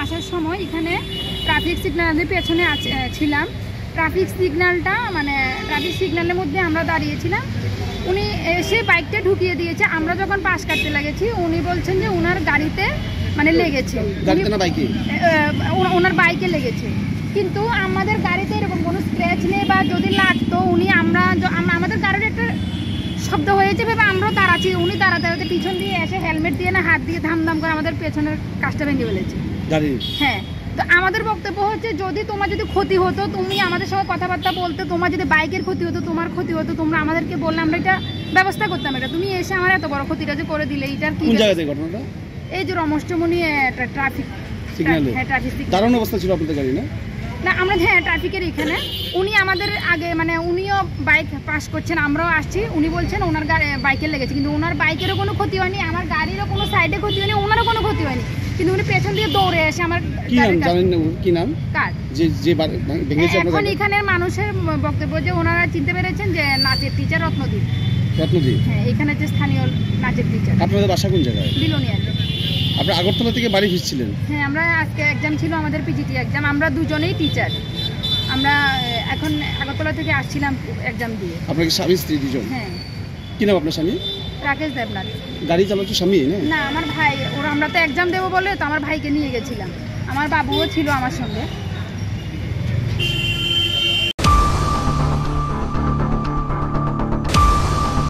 আসার সময় এখানে ট্রাফিক সিগন্যালের পেছনে ছিলাম। ট্রাফিক সিগন্যালটা মানে ট্রাফিক সিগন্যালের মধ্যে আমরা দাঁড়িয়েছিলাম, উনি এসে বাইকটা ঢুকিয়ে দিয়েছে। আমরা যখন পাশ কাটতে লেগেছি উনি বলছেন যে ওনার গাড়িতে মানে লেগেছে, ওনার বাইকে লেগেছে, কিন্তু আমাদের গাড়িতে এরকম কোনো স্ক্র্যাচ নেই বা যদি লাগতো উনি আমাদের গাড়ির একটা শব্দ হয়েছে ভেবে আমরাও দাঁড়াচ্ছি, উনি দাঁড়াতে পিছন দিয়ে এসে হেলমেট দিয়ে না হাত দিয়ে ধাম করে আমাদের পেছনের কাজটা ভেঙে ফেলেছে। হ্যাঁ, তো আমাদের বক্তব্য হচ্ছে যদি তোমার যদি ক্ষতি হতো তুমি আমাদের সঙ্গে কথাবার্তা বলতে, তোমার যদি বাইকের ক্ষতি হতো, তোমার ক্ষতি হতো, তোমরা আমাদেরকে বললে আমরা এটা ব্যবস্থা করতাম। এটা তুমি এসে আমার এত বড় ক্ষতিটা যে করে দিলে, এটার কি ঘটনাটা? এই যে রমষ্টমণি ট্রাফিক সিগন্যালে দারুণ অবস্থা ছিল আপনাদের গাড়ি না? না, আমরা হ্যাঁ ট্রাফিকের এখানে উনি আমাদের আগে মানে উনিও বাইক পাস করছেন, আমরাও আসছি, উনি বলছেন ওনার বাইকে লেগেছে, কিন্তু ওনার বাইকেরও কোনো ক্ষতি হয়নি, আমার গাড়িরও কোনো সাইডে ক্ষতি হয়নি, ওনারও কোনো ক্ষতি হয়নি, কিন্তু উনি পেছন দিয়ে দৌড়ে এসে আমার কি নাম কার এখন এখানের মানুষের বক্তব্য যে ওনারা চিনতে পেরেছেন যে নাচের টিচার রত্নদীপ। হ্যাঁ, এখানে যে স্থানীয় নাচের টিচার। আপনাদের বাসা কোন জায়গায়? বিলোনিয়া। আপনারা আগরতলা থেকে বাড়ি ফিরছিলেন? হ্যাঁ, আমরা আজকে এক্সাম ছিল আমাদের পিজিটি এক্সাম, আমরা দুজনেই টিচার। আমরা এখন আগরতলা থেকে আসছিলাম এক্সাম দিয়ে। আপনার কি স্বামী স্ত্রী দুজন? হ্যাঁ। কি নাম আপনার স্বামী? রাকেশ দেবনাথ। গাড়ি চালাচ্ছে স্বামী না? আমার ভাই, আমরা তো এক্সাম দেবো বলে তো আমার ভাইকে নিয়ে গেছিলাম, আমার বাবুও ছিল আমার সঙ্গে।